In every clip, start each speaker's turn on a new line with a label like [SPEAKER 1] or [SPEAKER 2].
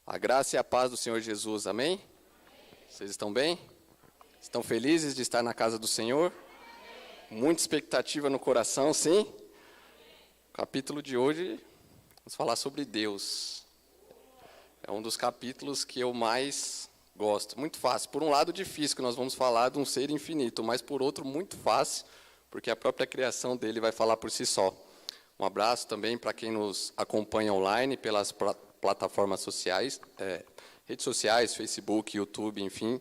[SPEAKER 1] A graça e a paz do Senhor Jesus, amém? Vocês estão bem? Estão felizes de estar na casa do Senhor? Muita expectativa no coração, sim? O capítulo de hoje, vamos falar sobre Deus. É um dos capítulos que eu mais gosto. Muito fácil. Por um lado, difícil, que nós vamos falar de um ser infinito, mas por outro, muito fácil, porque a própria criação dele vai falar por si só. Um abraço também para quem nos acompanha online pelas plataformas sociais, redes sociais, Facebook, YouTube, enfim.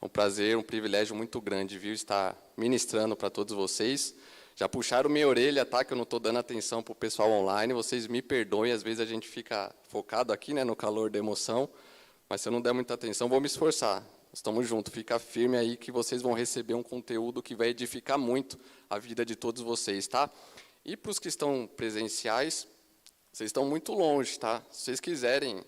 [SPEAKER 1] É um prazer, um privilégio muito grande, viu, estar ministrando para todos vocês. Já puxaram minha orelha, tá, que eu não estou dando atenção para o pessoal online, vocês me perdoem, às vezes a gente fica focado aqui, né, no calor da emoção, mas se eu não der muita atenção, vou me esforçar. Estamos juntos, fica firme aí que vocês vão receber um conteúdo que vai edificar muito a vida de todos vocês, tá? E para os que estão presenciais, vocês estão muito longe, tá? Se vocês quiserem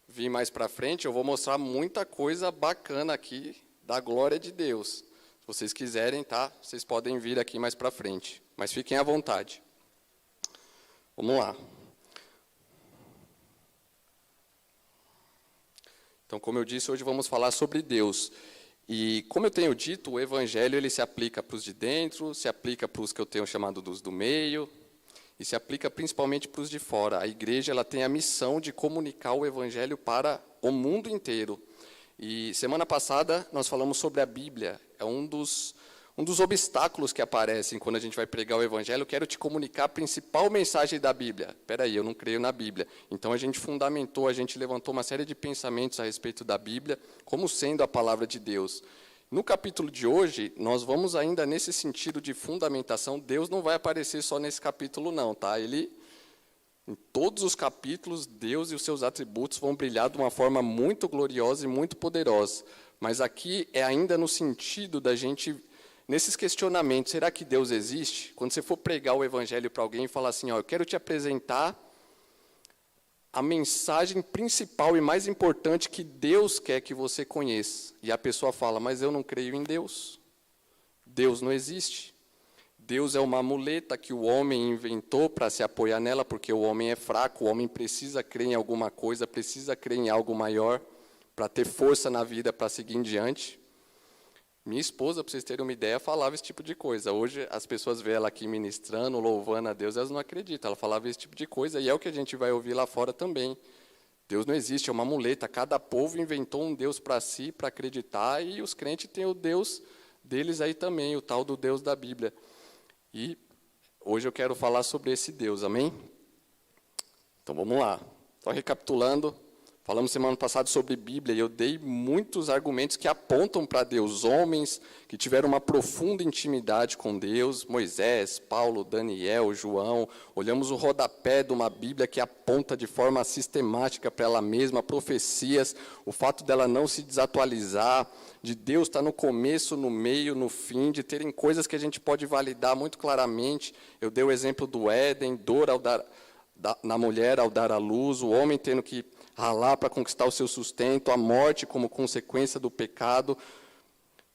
[SPEAKER 1] vir mais para frente, eu vou mostrar muita coisa bacana aqui da glória de Deus. Se vocês quiserem, tá? Vocês podem vir aqui mais para frente, mas fiquem à vontade. Vamos lá. Então, como eu disse, hoje vamos falar sobre Deus. E, como eu tenho dito, o Evangelho ele se aplica para os de dentro, se aplica para os que eu tenho chamado dos do meio, e se aplica principalmente para os de fora. A igreja ela tem a missão de comunicar o Evangelho para o mundo inteiro. E, semana passada, nós falamos sobre a Bíblia. É um dos obstáculos que aparecem quando a gente vai pregar o Evangelho. Eu quero te comunicar a principal mensagem da Bíblia. Espera aí, eu não creio na Bíblia. Então, a gente fundamentou, a gente levantou uma série de pensamentos a respeito da Bíblia, como sendo a palavra de Deus. No capítulo de hoje, nós vamos ainda nesse sentido de fundamentação. Deus não vai aparecer só nesse capítulo, não, tá? Em todos os capítulos, Deus e os seus atributos vão brilhar de uma forma muito gloriosa e muito poderosa. Mas aqui é ainda no sentido da gente, nesses questionamentos, será que Deus existe? Quando você for pregar o Evangelho para alguém e falar assim, ó, eu quero te apresentar a mensagem principal e mais importante que Deus quer que você conheça. E a pessoa fala, mas eu não creio em Deus. Deus não existe. Deus é uma muleta que o homem inventou para se apoiar nela, porque o homem é fraco, o homem precisa crer em alguma coisa, precisa crer em algo maior, para ter força na vida, para seguir em diante. Minha esposa, para vocês terem uma ideia, falava esse tipo de coisa. Hoje, as pessoas veem ela aqui ministrando, louvando a Deus, elas não acreditam. Ela falava esse tipo de coisa, e é o que a gente vai ouvir lá fora também. Deus não existe, é uma muleta. Cada povo inventou um Deus para si, para acreditar, e os crentes têm o Deus deles aí também, o tal do Deus da Bíblia. E hoje eu quero falar sobre esse Deus, amém? Então vamos lá. Só recapitulando. Falamos semana passada sobre Bíblia e eu dei muitos argumentos que apontam para Deus. Homens que tiveram uma profunda intimidade com Deus, Moisés, Paulo, Daniel, João. Olhamos o rodapé de uma Bíblia que aponta de forma sistemática para ela mesma, profecias, o fato dela não se desatualizar, de Deus estar no começo, no meio, no fim, de terem coisas que a gente pode validar muito claramente. Eu dei o exemplo do Éden, dor na mulher ao dar à luz, o homem tendo que ralar para conquistar o seu sustento, a morte como consequência do pecado,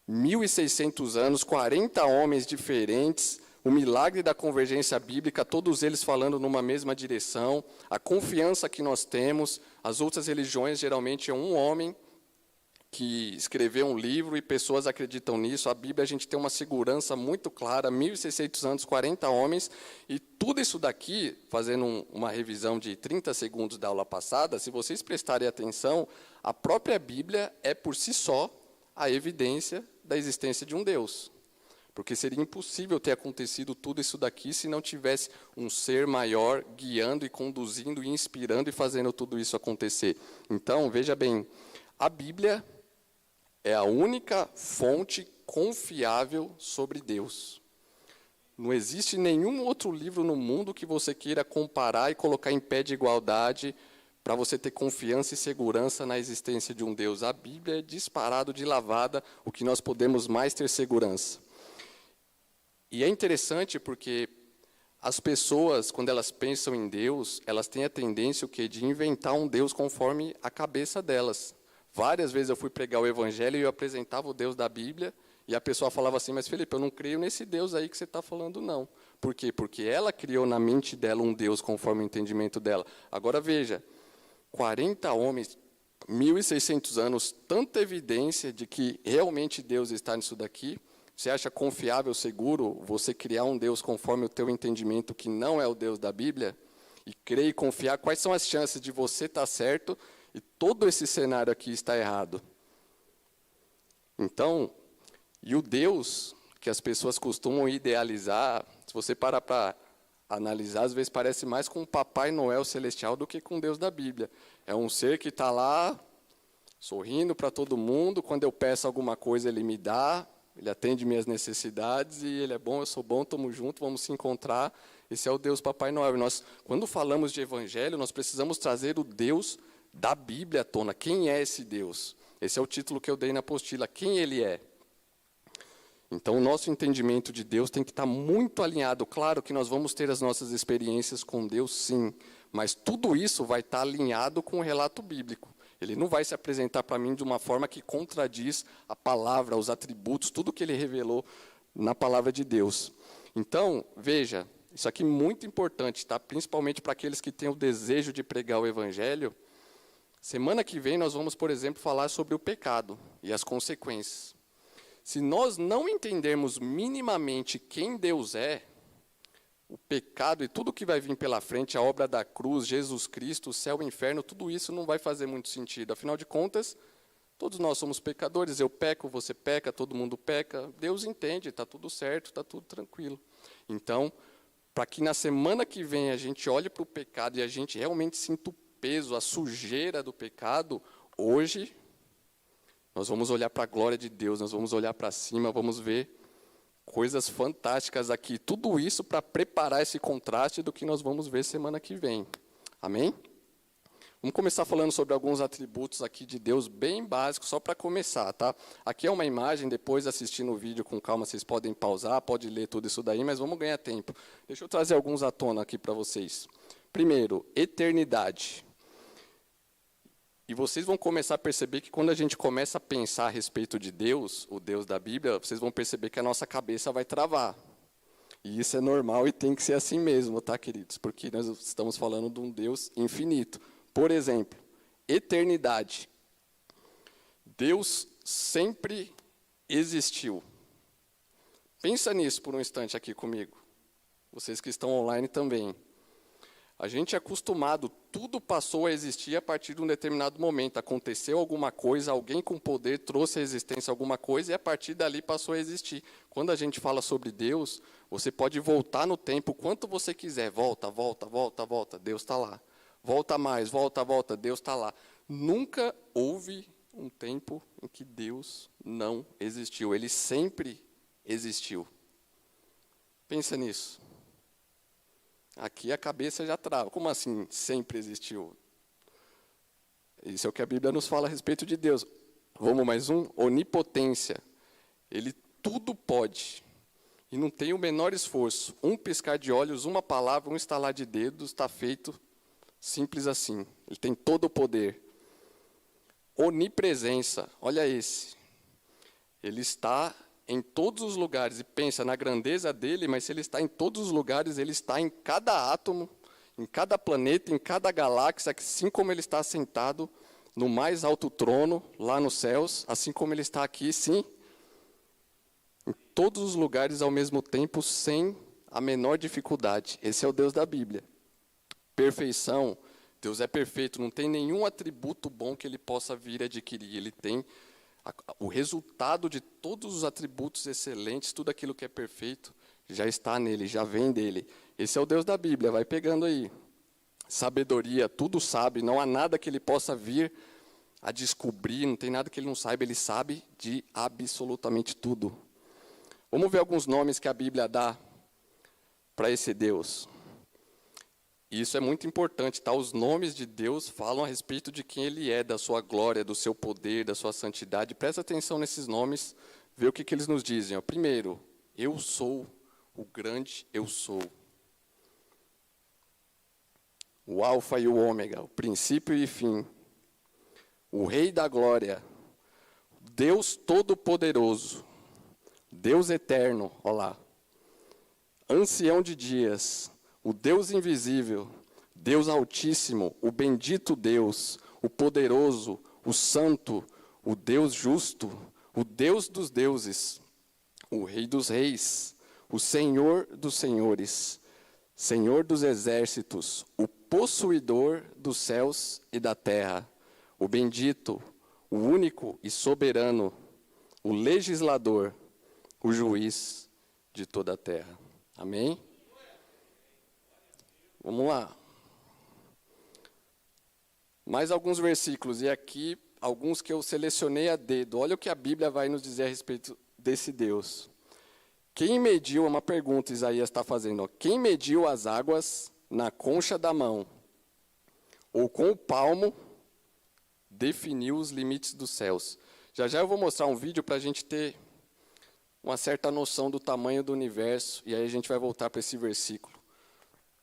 [SPEAKER 1] 1.600 anos, 40 homens diferentes, o milagre da convergência bíblica, todos eles falando numa mesma direção, a confiança que nós temos. As outras religiões, geralmente, é um homem que escreveu um livro e pessoas acreditam nisso. A Bíblia, a gente tem uma segurança muito clara, 1.600 anos, 40 homens, e tudo isso daqui, fazendo uma revisão de 30 segundos da aula passada, se vocês prestarem atenção, a própria Bíblia é, por si só, a evidência da existência de um Deus. Porque seria impossível ter acontecido tudo isso daqui se não tivesse um ser maior guiando e conduzindo e inspirando e fazendo tudo isso acontecer. Então, veja bem, a Bíblia é a única fonte confiável sobre Deus. Não existe nenhum outro livro no mundo que você queira comparar e colocar em pé de igualdade para você ter confiança e segurança na existência de um Deus. A Bíblia é disparado de lavada o que nós podemos mais ter segurança. E é interessante porque as pessoas, quando elas pensam em Deus, elas têm a tendência de inventar um Deus conforme a cabeça delas. Várias vezes eu fui pregar o Evangelho e eu apresentava o Deus da Bíblia, e a pessoa falava assim, mas Felipe, eu não creio nesse Deus aí que você está falando, não. Por quê? Porque ela criou na mente dela um Deus conforme o entendimento dela. Agora veja, 40 homens, 1.600 anos, tanta evidência de que realmente Deus está nisso daqui. Você acha confiável, seguro, você criar um Deus conforme o teu entendimento, que não é o Deus da Bíblia, e crer e confiar? Quais são as chances de você estar certo e todo esse cenário aqui está errado? Então, e o Deus que as pessoas costumam idealizar, se você parar para analisar, às vezes parece mais com o Papai Noel celestial do que com o Deus da Bíblia. É um ser que está lá, sorrindo para todo mundo, quando eu peço alguma coisa ele me dá, ele atende minhas necessidades, e ele é bom, eu sou bom, estamos juntos, vamos se encontrar. Esse é o Deus Papai Noel. E nós, quando falamos de Evangelho, nós precisamos trazer o Deus da Bíblia à tona. Quem é esse Deus? Esse é o título que eu dei na apostila, quem ele é. Então, o nosso entendimento de Deus tem que estar muito alinhado. Claro que nós vamos ter as nossas experiências com Deus, sim, mas tudo isso vai estar alinhado com o relato bíblico. Ele não vai se apresentar para mim de uma forma que contradiz a palavra, os atributos, tudo que ele revelou na palavra de Deus. Então, veja, isso aqui é muito importante, tá? Principalmente para aqueles que têm o desejo de pregar o Evangelho. Semana que vem nós vamos, por exemplo, falar sobre o pecado e as consequências. Se nós não entendermos minimamente quem Deus é, o pecado e tudo que vai vir pela frente, a obra da cruz, Jesus Cristo, o céu, o inferno, tudo isso não vai fazer muito sentido. Afinal de contas, todos nós somos pecadores. Eu peco, você peca, todo mundo peca. Deus entende, está tudo certo, está tudo tranquilo. Então, para que na semana que vem a gente olhe para o pecado e a gente realmente sinta o peso, a sujeira do pecado, hoje nós vamos olhar para a glória de Deus, nós vamos olhar para cima, vamos ver coisas fantásticas aqui. Tudo isso para preparar esse contraste do que nós vamos ver semana que vem. Amém? Vamos começar falando sobre alguns atributos aqui de Deus, bem básicos, só para começar, tá? Aqui é uma imagem, depois assistindo o vídeo com calma, vocês podem pausar, pode ler tudo isso daí, mas vamos ganhar tempo. Deixa eu trazer alguns à tona aqui para vocês. Primeiro, eternidade. E vocês vão começar a perceber que quando a gente começa a pensar a respeito de Deus, o Deus da Bíblia, vocês vão perceber que a nossa cabeça vai travar. E isso é normal e tem que ser assim mesmo, tá, queridos? Porque nós estamos falando de um Deus infinito. Por exemplo, eternidade. Deus sempre existiu. Pensa nisso por um instante aqui comigo. Vocês que estão online também. A gente é acostumado, tudo passou a existir a partir de um determinado momento. Aconteceu alguma coisa, alguém com poder trouxe à existência alguma coisa e a partir dali passou a existir. Quando a gente fala sobre Deus, você pode voltar no tempo o quanto você quiser. Volta, volta, volta, volta, Deus está lá. Volta mais, volta, volta, Deus está lá. Nunca houve um tempo em que Deus não existiu. Ele sempre existiu. Pensa nisso. Aqui a cabeça já trava. Como assim sempre existiu? Isso é o que a Bíblia nos fala a respeito de Deus. Vamos mais um? Onipotência. Ele tudo pode. E não tem o menor esforço. Um piscar de olhos, uma palavra, um estalar de dedos, está feito simples assim. Ele tem todo o poder. Onipresença. Olha esse. Ele está em todos os lugares, e pensa na grandeza dele, mas se ele está em todos os lugares, ele está em cada átomo, em cada planeta, em cada galáxia, assim como ele está sentado no mais alto trono, lá nos céus, assim como ele está aqui, sim, em todos os lugares ao mesmo tempo, sem a menor dificuldade. Esse é o Deus da Bíblia. Perfeição, Deus é perfeito, não tem nenhum atributo bom que ele possa vir a adquirir, ele tem o resultado de todos os atributos excelentes, tudo aquilo que é perfeito, já está nele, já vem dele. Esse é o Deus da Bíblia, vai pegando aí. Sabedoria, tudo sabe, não há nada que ele possa vir a descobrir, não tem nada que ele não saiba, ele sabe de absolutamente tudo. Vamos ver alguns nomes que a Bíblia dá para esse Deus. E isso é muito importante, tá? Os nomes de Deus falam a respeito de quem Ele é, da sua glória, do seu poder, da sua santidade. Presta atenção nesses nomes, vê o que eles nos dizem. Ó. Primeiro, eu sou o grande eu sou. O alfa e o ômega, o princípio e fim. O rei da glória, Deus todo-poderoso, Deus eterno, olha lá. Ancião de dias, o Deus invisível, Deus altíssimo, o bendito Deus, o poderoso, o Santo, o Deus justo, o Deus dos deuses, o Rei dos reis, o Senhor dos senhores, Senhor dos exércitos, o possuidor dos céus e da terra, o bendito, o único e soberano, o legislador, o juiz de toda a terra. Amém? Vamos lá. Mais alguns versículos, e aqui alguns que eu selecionei a dedo. Olha o que a Bíblia vai nos dizer a respeito desse Deus. Quem mediu, é uma pergunta Isaías está fazendo, ó, quem mediu as águas na concha da mão, ou com o palmo, definiu os limites dos céus. Já já eu vou mostrar um vídeo para a gente ter uma certa noção do tamanho do universo, e aí a gente vai voltar para esse versículo.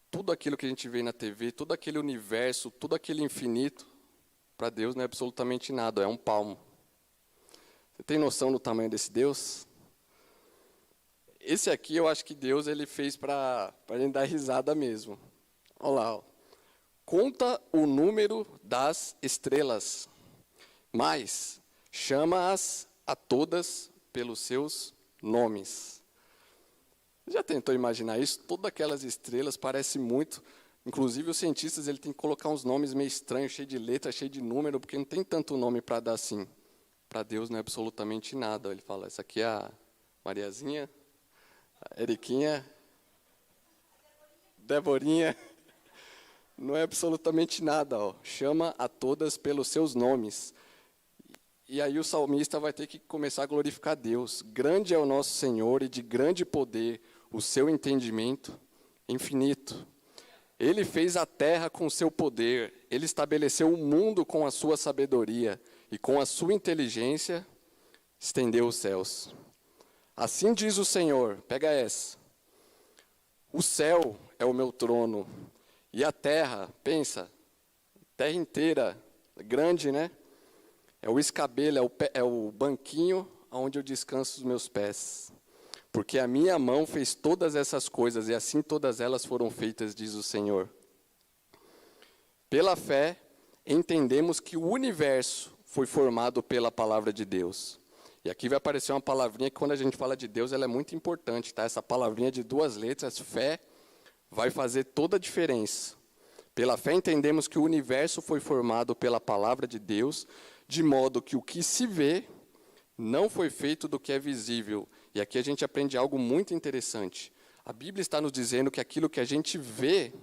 [SPEAKER 1] Tudo aquilo que a gente vê na TV, todo aquele universo, todo aquele infinito, para Deus não é absolutamente nada, é um palmo. Você tem noção do tamanho desse Deus? Esse aqui eu acho que Deus ele fez para a gente dar risada mesmo. Olha lá. Ó. Conta o número das estrelas, mas chama-as a todas pelos seus nomes. Já tentou imaginar isso? Todas aquelas estrelas parecem muito. Inclusive, os cientistas ele tem que colocar uns nomes meio estranhos, cheio de letra, cheio de número, porque não tem tanto nome para dar assim. Para Deus não é absolutamente nada. Ele fala, essa aqui é a Mariazinha, a Eriquinha, Deborinha. Não é absolutamente nada. Ó. Chama a todas pelos seus nomes. E aí o salmista vai ter que começar a glorificar Deus. Grande é o nosso Senhor e de grande poder, o seu entendimento infinito. Ele fez a terra com seu poder, ele estabeleceu o mundo com a sua sabedoria e com a sua inteligência estendeu os céus. Assim diz o Senhor, pega essa, o céu é o meu trono e a terra, pensa, terra inteira, grande, né? É o escabelo, é o banquinho onde eu descanso os meus pés. Porque a minha mão fez todas essas coisas, e assim todas elas foram feitas, diz o Senhor. Pela fé, entendemos que o universo foi formado pela palavra de Deus. E aqui vai aparecer uma palavrinha que quando a gente fala de Deus, ela é muito importante, tá? Essa palavrinha de 2 letras, fé, vai fazer toda a diferença. Pela fé, entendemos que o universo foi formado pela palavra de Deus, de modo que o que se vê não foi feito do que é visível. E aqui a gente aprende algo muito interessante. A Bíblia está nos dizendo que aquilo que a gente vê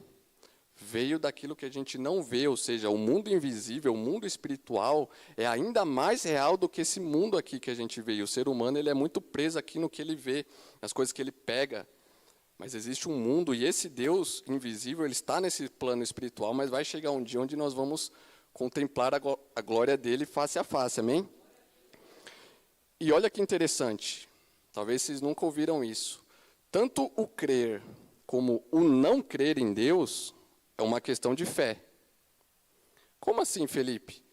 [SPEAKER 1] veio daquilo que a gente não vê, ou seja, o mundo invisível, o mundo espiritual, é ainda mais real do que esse mundo aqui que a gente vê. E o ser humano ele é muito preso aqui no que ele vê, nas coisas que ele pega. Mas existe um mundo, e esse Deus invisível, ele está nesse plano espiritual, mas vai chegar um dia onde nós vamos contemplar a glória dele face a face, amém? E olha que interessante, talvez vocês nunca ouviram isso. Tanto o crer como o não crer em Deus é uma questão de fé. Como assim, Felipe?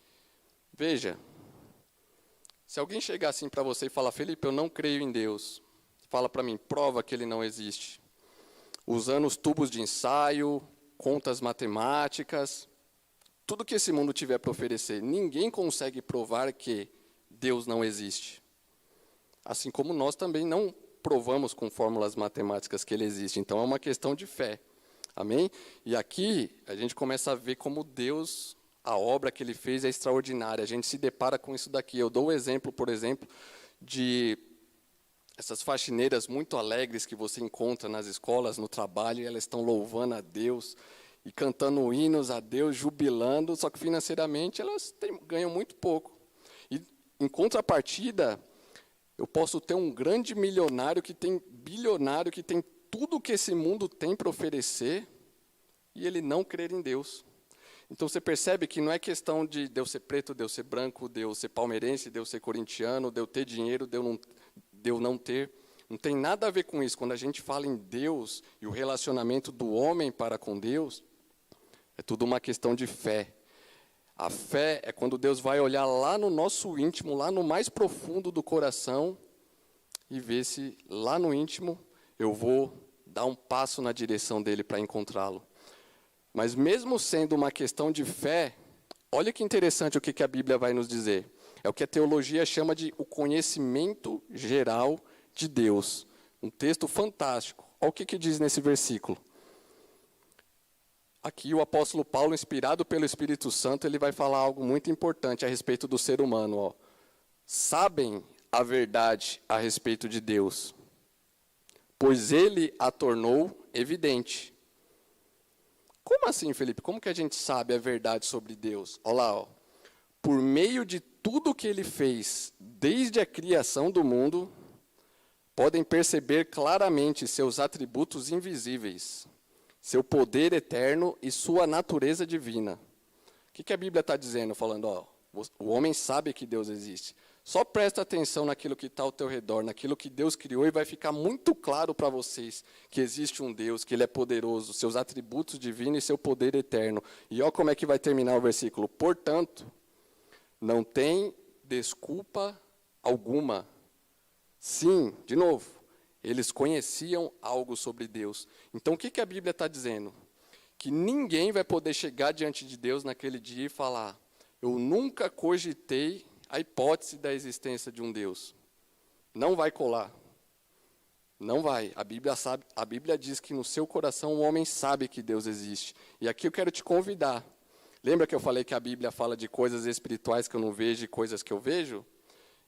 [SPEAKER 1] Veja, se alguém chegar assim para você e falar, Felipe, eu não creio em Deus, fala para mim, prova que ele não existe. Usando os tubos de ensaio, contas matemáticas, tudo que esse mundo tiver para oferecer, ninguém consegue provar que Deus não existe. Assim como nós também não provamos com fórmulas matemáticas que ele existe. Então, é uma questão de fé. Amém? E aqui, a gente começa a ver como Deus, a obra que ele fez é extraordinária. A gente se depara com isso daqui. Eu dou o exemplo, por exemplo, de essas faxineiras muito alegres que você encontra nas escolas, no trabalho, e elas estão louvando a Deus e cantando hinos a Deus, jubilando, só que financeiramente elas ganham muito pouco. E, em contrapartida, eu posso ter um grande milionário que tem bilionário, que tem tudo que esse mundo tem para oferecer, e ele não crer em Deus. Então você percebe que não é questão de eu ser preto, de eu ser branco, de eu ser palmeirense, de eu ser corintiano, de eu ter dinheiro, de eu não ter. Não tem nada a ver com isso. Quando a gente fala em Deus e o relacionamento do homem para com Deus, é tudo uma questão de fé. A fé é quando Deus vai olhar lá no nosso íntimo, lá no mais profundo do coração, e ver se lá no íntimo eu vou dar um passo na direção dele para encontrá-lo. Mas mesmo sendo uma questão de fé, olha que interessante o que a Bíblia vai nos dizer. É o que a teologia chama de o conhecimento geral de Deus. Um texto fantástico. Olha o que diz nesse versículo. Aqui o apóstolo Paulo, inspirado pelo Espírito Santo, ele vai falar algo muito importante a respeito do ser humano. Ó. Sabem a verdade a respeito de Deus, pois ele a tornou evidente. Como assim, Felipe? Como que a gente sabe a verdade sobre Deus? Olha lá, ó. Por meio de tudo que ele fez, desde a criação do mundo, podem perceber claramente seus atributos invisíveis, seu poder eterno e sua natureza divina. O que a Bíblia está dizendo? Falando, ó, o homem sabe que Deus existe. Só presta atenção naquilo que está ao teu redor, naquilo que Deus criou, e vai ficar muito claro para vocês que existe um Deus, que Ele é poderoso, seus atributos divinos e seu poder eterno. E olha como é que vai terminar o versículo. Portanto, não tem desculpa alguma. Sim, de novo, eles conheciam algo sobre Deus. Então, o que a Bíblia está dizendo? Que ninguém vai poder chegar diante de Deus naquele dia e falar, eu nunca cogitei a hipótese da existência de um Deus. Não vai colar. Não vai. A Bíblia diz que no seu coração o homem sabe que Deus existe. E aqui eu quero te convidar. Lembra que eu falei que a Bíblia fala de coisas espirituais que eu não vejo e coisas que eu vejo?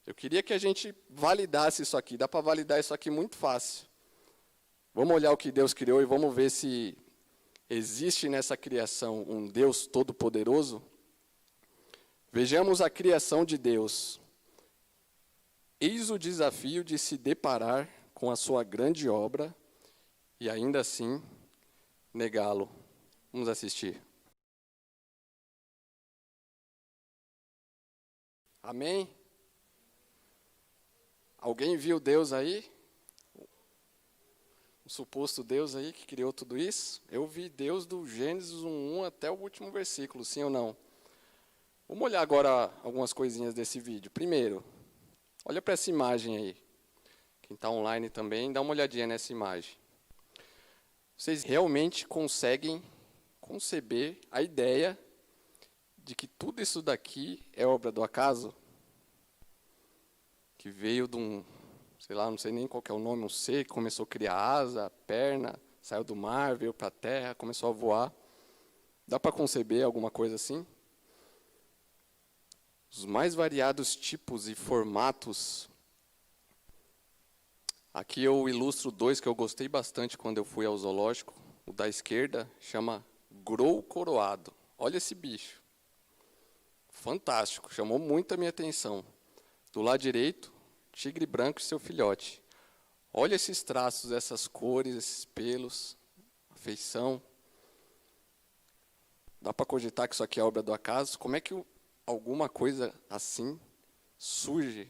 [SPEAKER 1] Eu queria que a gente validasse isso aqui. Dá para validar isso aqui muito fácil. Vamos olhar o que Deus criou e vamos ver se existe nessa criação um Deus todo-poderoso? Vejamos a criação de Deus. Eis o desafio de se deparar com a sua grande obra e ainda assim negá-lo. Vamos assistir. Amém? Alguém viu Deus aí? O suposto Deus aí que criou tudo isso? Eu vi Deus do Gênesis 1 até o último versículo, sim ou não? Vamos olhar agora algumas coisinhas desse vídeo. Primeiro, olha para essa imagem aí. Quem está online também, dá uma olhadinha nessa imagem. Vocês realmente conseguem conceber a ideia de que tudo isso daqui é obra do acaso? Que veio de um, sei lá, não sei nem qual que é o nome, um ser que começou a criar asa, perna, saiu do mar, veio para a terra, começou a voar. Dá para conceber alguma coisa assim? Os mais variados tipos e formatos. Aqui eu ilustro dois que eu gostei bastante quando eu fui ao zoológico. O da esquerda chama grou coroado. Olha esse bicho. Fantástico, chamou muito a minha atenção. Do lado direito, tigre branco e seu filhote. Olha esses traços, essas cores, esses pelos, a feição. Dá para cogitar que isso aqui é obra do acaso? Como é que alguma coisa assim surge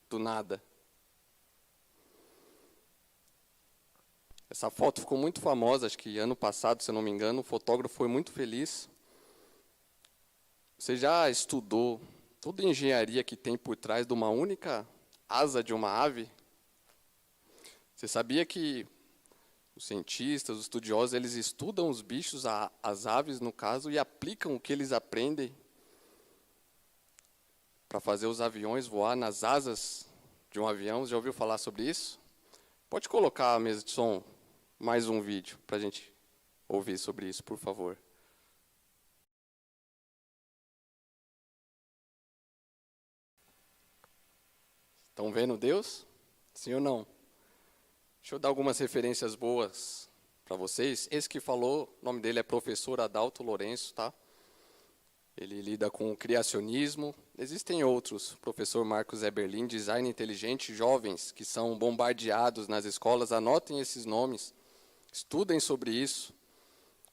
[SPEAKER 1] do nada? Essa foto ficou muito famosa, acho que ano passado, se eu não me engano, o fotógrafo foi muito feliz. Você já estudou toda a engenharia que tem por trás de uma única asa de uma ave? Você sabia que os cientistas, os estudiosos, eles estudam os bichos, as aves no caso, e aplicam o que eles aprendem para fazer os aviões voar nas asas de um avião? Já ouviu falar sobre isso? Pode colocar a mesa de som mais um vídeo para a gente ouvir sobre isso, por favor. Estão vendo Deus? Sim ou não? Deixa eu dar algumas referências boas para vocês. Esse que falou, o nome dele é professor Adalto Lourenço, tá? Ele lida com o criacionismo. Existem outros, professor Marcos Eberlin, design inteligente, jovens que são bombardeados nas escolas. Anotem esses nomes, estudem sobre isso.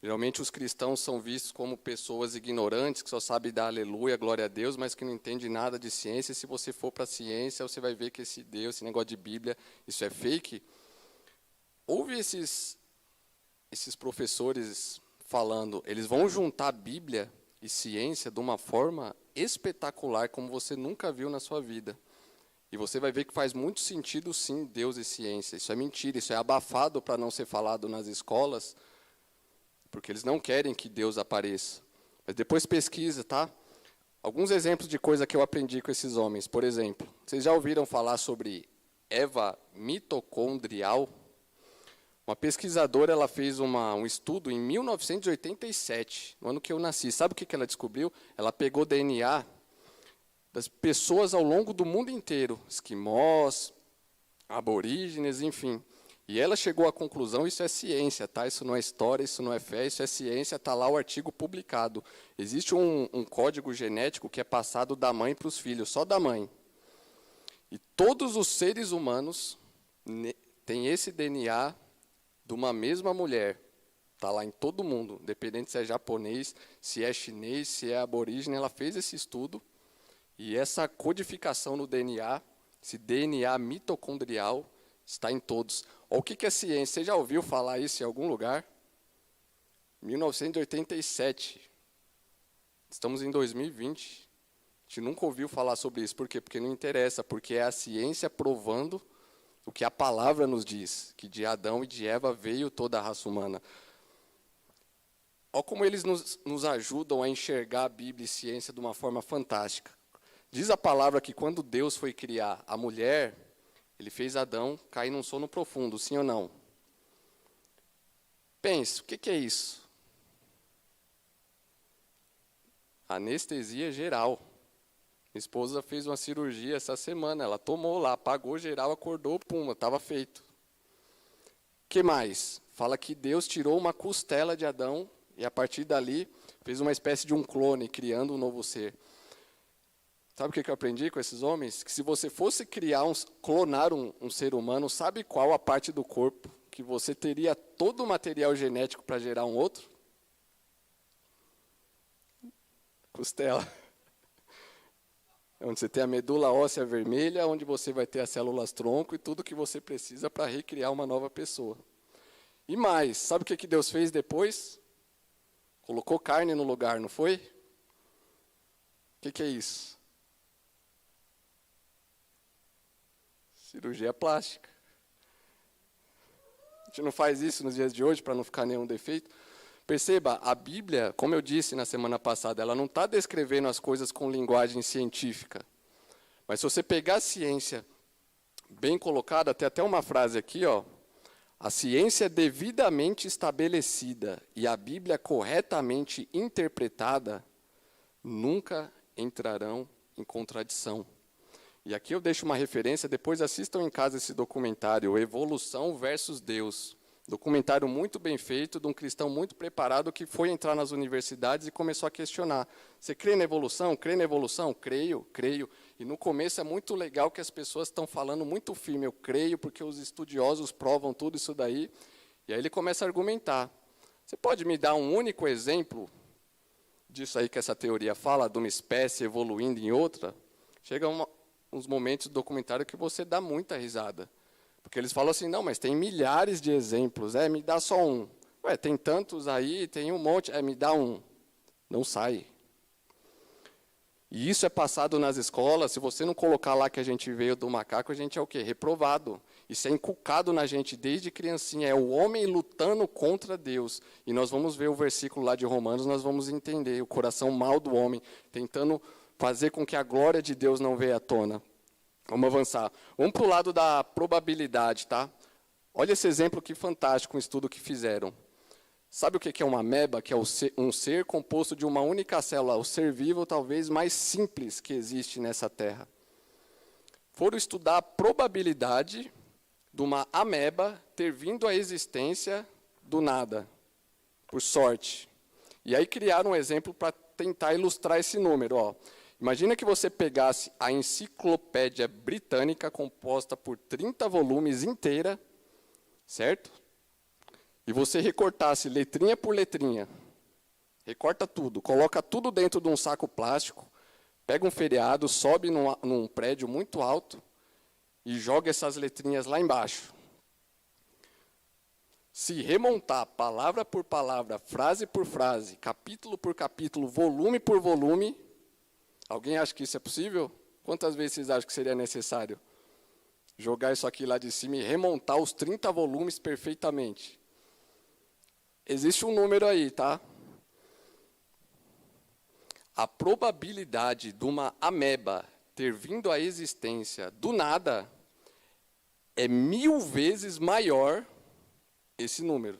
[SPEAKER 1] Geralmente os cristãos são vistos como pessoas ignorantes, que só sabem dar aleluia, glória a Deus, mas que não entendem nada de ciência. E se você for para a ciência, você vai ver que esse Deus, esse negócio de Bíblia, isso é fake. Ouve esses professores falando, eles vão juntar Bíblia e ciência de uma forma espetacular, como você nunca viu na sua vida. E você vai ver que faz muito sentido, sim, Deus e ciência. Isso é mentira, isso é abafado para não ser falado nas escolas, porque eles não querem que Deus apareça. Mas depois pesquisa, tá? Alguns exemplos de coisa que eu aprendi com esses homens. Por exemplo, vocês já ouviram falar sobre Eva mitocondrial? Uma pesquisadora ela fez um estudo em 1987, no ano que eu nasci. Sabe o que ela descobriu? Ela pegou DNA das pessoas ao longo do mundo inteiro, esquimós, aborígenes, enfim. E ela chegou à conclusão, isso é ciência, tá? Isso não é história, isso não é fé, isso é ciência, está lá o artigo publicado. Existe um código genético que é passado da mãe para os filhos, só da mãe. E todos os seres humanos têm esse DNA de uma mesma mulher. Está lá em todo mundo, independente se é japonês, se é chinês, se é aborígene, ela fez esse estudo. E essa codificação no DNA, esse DNA mitocondrial, está em todos. O que é ciência? Você já ouviu falar isso em algum lugar? 1987. Estamos em 2020. A gente nunca ouviu falar sobre isso. Por quê? Porque não interessa, porque é a ciência provando o que a palavra nos diz, que de Adão e de Eva veio toda a raça humana. Olha como eles nos ajudam a enxergar a Bíblia e ciência de uma forma fantástica. Diz a palavra que quando Deus foi criar a mulher, ele fez Adão cair num sono profundo, sim ou não? Pense, o que é isso? Anestesia geral. Minha esposa fez uma cirurgia essa semana, ela tomou lá, apagou geral, acordou, pum, estava feito. O que mais? Fala que Deus tirou uma costela de Adão e a partir dali fez uma espécie de um clone, criando um novo ser. Sabe o que eu aprendi com esses homens? Que se você fosse clonar um ser humano, sabe qual a parte do corpo que você teria todo o material genético para gerar um outro? Costela. Onde você tem a medula óssea vermelha, onde você vai ter as células tronco e tudo que você precisa para recriar uma nova pessoa. E mais, sabe o que Deus fez depois? Colocou carne no lugar, não foi? O que é isso? Cirurgia plástica. A gente não faz isso nos dias de hoje para não ficar nenhum defeito. Perceba, a Bíblia, como eu disse na semana passada, ela não está descrevendo as coisas com linguagem científica. Mas se você pegar a ciência bem colocada, tem até uma frase aqui, ó. A ciência é devidamente estabelecida e a Bíblia corretamente interpretada nunca entrarão em contradição. E aqui eu deixo uma referência, depois assistam em casa esse documentário, Evolução versus Deus. Documentário muito bem feito, de um cristão muito preparado que foi entrar nas universidades e começou a questionar. Você crê na evolução? Crê na evolução? Creio, creio. E no começo é muito legal que as pessoas estão falando muito firme. Eu creio porque os estudiosos provam tudo isso daí. E aí ele começa a argumentar. Você pode me dar um único exemplo disso aí que essa teoria fala, de uma espécie evoluindo em outra? Chega uns momentos do documentário que você dá muita risada. Porque eles falam assim, não, mas tem milhares de exemplos, me dá só um. Ué, tem tantos aí, tem um monte, me dá um. Não sai. E isso é passado nas escolas, se você não colocar lá que a gente veio do macaco, a gente é o quê? Reprovado. Isso é inculcado na gente desde criancinha, é o homem lutando contra Deus. E nós vamos ver o versículo lá de Romanos, nós vamos entender o coração mau do homem, tentando fazer com que a glória de Deus não venha à tona. Vamos avançar. Vamos para o lado da probabilidade, tá? Olha esse exemplo que fantástico, um estudo que fizeram. Sabe o que é uma ameba? Que é um ser composto de uma única célula, o ser vivo talvez mais simples que existe nessa terra. Foram estudar a probabilidade de uma ameba ter vindo à existência do nada, por sorte. E aí criaram um exemplo para tentar ilustrar esse número, ó. Imagina que você pegasse a enciclopédia britânica, composta por 30 volumes inteira, certo? E você recortasse letrinha por letrinha. Recorta tudo, coloca tudo dentro de um saco plástico, pega um feriado, sobe num prédio muito alto e joga essas letrinhas lá embaixo. Se remontar palavra por palavra, frase por frase, capítulo por capítulo, volume por volume, alguém acha que isso é possível? Quantas vezes vocês acham que seria necessário jogar isso aqui lá de cima e remontar os 30 volumes perfeitamente? Existe um número aí, tá? a probabilidade de uma ameba ter vindo à existência do nada é 1000 vezes maior esse número.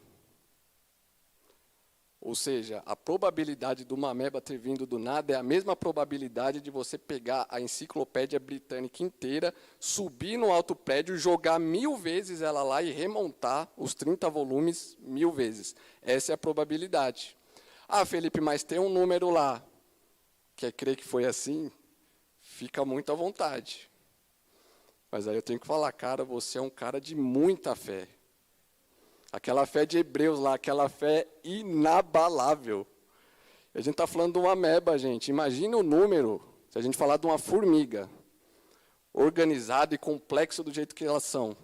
[SPEAKER 1] Ou seja, a probabilidade de uma ameba ter vindo do nada é a mesma probabilidade de você pegar a enciclopédia britânica inteira, subir no alto prédio, jogar 1000 vezes ela lá e remontar os 30 volumes 1000 vezes. Essa é a probabilidade. Ah, Felipe, mas tem um número lá. Quer crer que foi assim? Fica muito à vontade. Mas aí eu tenho que falar, cara, você é um cara de muita fé. Aquela fé de Hebreus lá, aquela fé inabalável. A gente está falando de uma ameba, gente. Imagina o número, se a gente falar de uma formiga, organizada e complexa do jeito que elas são.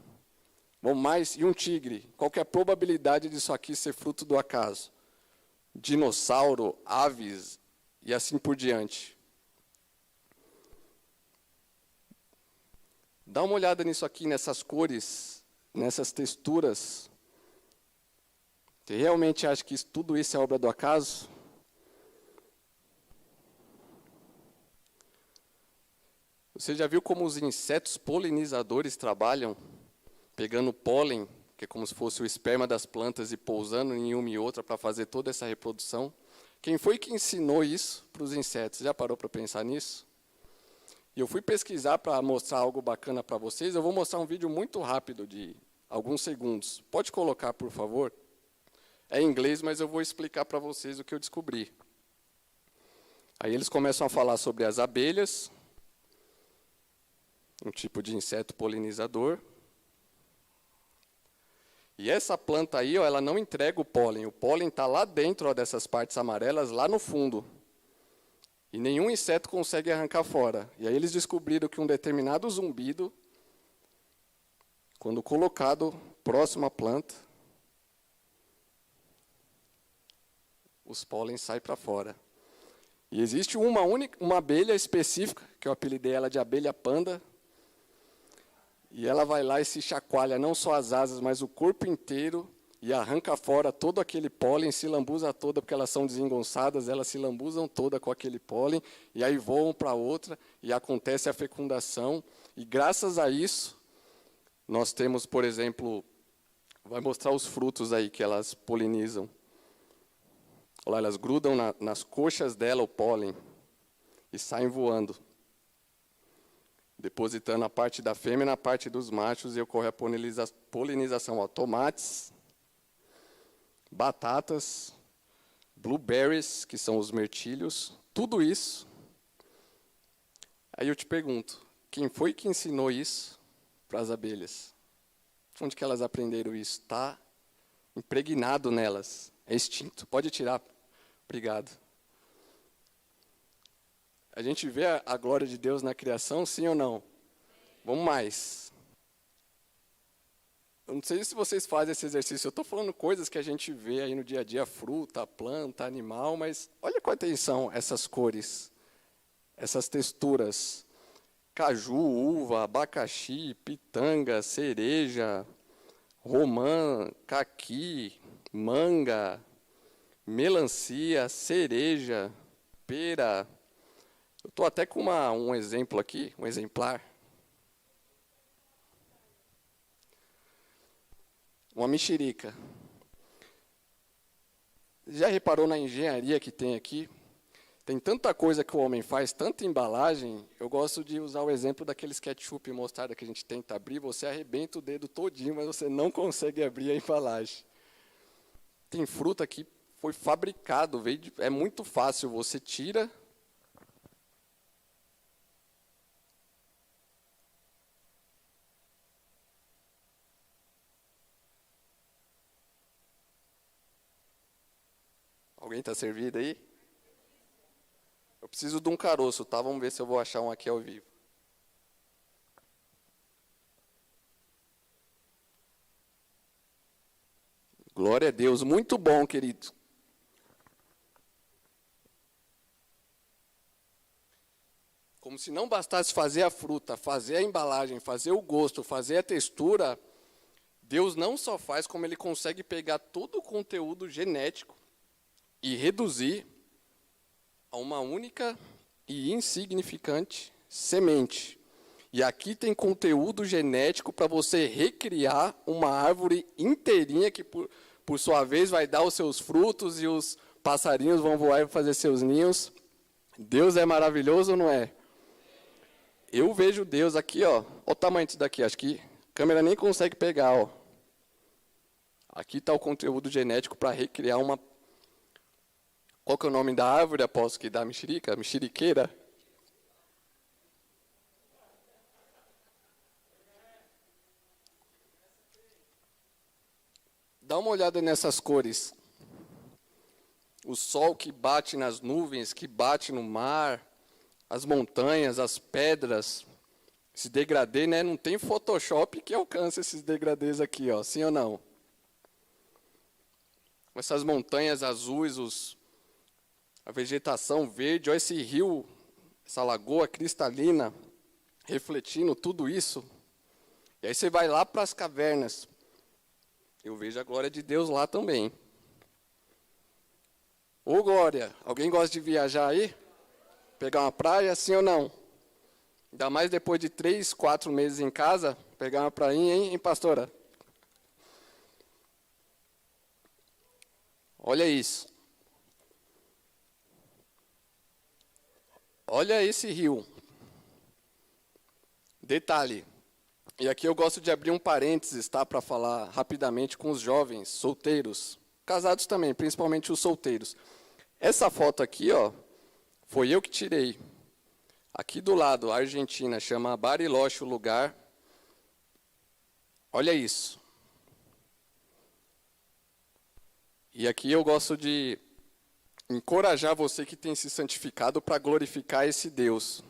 [SPEAKER 1] Bom, mais, e um tigre? Qual que é a probabilidade disso aqui ser fruto do acaso? Dinossauro, aves e assim por diante. Dá uma olhada nisso aqui, nessas cores, nessas texturas. Você realmente acha que tudo isso é obra do acaso? Você já viu como os insetos polinizadores trabalham, pegando pólen, que é como se fosse o esperma das plantas, e pousando em uma e outra para fazer toda essa reprodução? Quem foi que ensinou isso para os insetos? Já parou para pensar nisso? E eu fui pesquisar para mostrar algo bacana para vocês. Eu vou mostrar um vídeo muito rápido, de alguns segundos. Pode colocar, por favor? É em inglês, mas eu vou explicar para vocês o que eu descobri. Aí eles começam a falar sobre as abelhas, um tipo de inseto polinizador. E essa planta aí, ó, ela não entrega o pólen. O pólen está lá dentro, ó, dessas partes amarelas, lá no fundo. E nenhum inseto consegue arrancar fora. E aí eles descobriram que um determinado zumbido, quando colocado próximo à planta, os pólens saem para fora. E existe uma abelha específica, que eu apelidei ela de abelha panda, e ela vai lá e se chacoalha não só as asas, mas o corpo inteiro, e arranca fora todo aquele pólen, se lambuza toda, porque elas são desengonçadas, elas se lambuzam toda com aquele pólen, e aí voam para outra, e acontece a fecundação. E graças a isso, nós temos, por exemplo, vai mostrar os frutos aí que elas polinizam. Olha lá, elas grudam nas coxas dela o pólen e saem voando, depositando a parte da fêmea na parte dos machos, e ocorre a polinização. Ó, tomates, batatas, blueberries, que são os mirtilhos, tudo isso. Aí eu te pergunto, quem foi que ensinou isso para as abelhas? Onde que elas aprenderam isso? Está impregnado nelas, é instinto. Pode tirar. Obrigado. A gente vê a glória de Deus na criação, sim ou não? Vamos mais. Eu não sei se vocês fazem esse exercício. Eu estou falando coisas que a gente vê aí no dia a dia, fruta, planta, animal, mas olha com atenção essas cores, essas texturas. Caju, uva, abacaxi, pitanga, cereja, romã, caqui, manga, melancia, cereja, pera. Eu estou até com um exemplo aqui, um exemplar. Uma mexerica. Já reparou na engenharia que tem aqui? Tem tanta coisa que o homem faz, tanta embalagem. Eu gosto de usar o exemplo daqueles ketchup e mostarda que a gente tenta abrir. Você arrebenta o dedo todinho, mas você não consegue abrir a embalagem. Tem fruta que foi fabricado, é muito fácil, você tira. Alguém está servido aí? Eu preciso de um caroço, tá? Vamos ver se eu vou achar um aqui ao vivo. Glória a Deus, muito bom, querido. Como se não bastasse fazer a fruta, fazer a embalagem, fazer o gosto, fazer a textura, Deus não só faz, como Ele consegue pegar todo o conteúdo genético e reduzir a uma única e insignificante semente. E aqui tem conteúdo genético para você recriar uma árvore inteirinha que, por sua vez, vai dar os seus frutos e os passarinhos vão voar e fazer seus ninhos. Deus é maravilhoso ou não é? Eu vejo Deus aqui, ó. Olha o tamanho disso daqui. Acho que a câmera nem consegue pegar, ó. Aqui está o conteúdo genético para recriar uma... Qual que é o nome da árvore, apóstolo, que dá mexerica? Mexeriqueira? Dá uma olhada nessas cores. O sol que bate nas nuvens, que bate no mar, as montanhas, as pedras. Esse degradê, né? Não tem Photoshop que alcance esses degradês aqui, ó. Sim ou não? Essas montanhas azuis, a vegetação verde, olha esse rio, essa lagoa cristalina, refletindo tudo isso. E aí você vai lá para as cavernas. Eu vejo a glória de Deus lá também. Ô glória, alguém gosta de viajar aí? Pegar uma praia, sim ou não? Ainda mais depois de 3, 4 meses em casa, pegar uma prainha, hein, pastora? Olha isso. Olha esse rio. Detalhe. E aqui eu gosto de abrir um parênteses, tá, para falar rapidamente com os jovens, solteiros, casados também, principalmente os solteiros. Essa foto aqui, ó, foi eu que tirei. Aqui do lado, a Argentina, chama Bariloche o lugar. Olha isso. E aqui eu gosto de encorajar você que tem se santificado para glorificar esse Deus.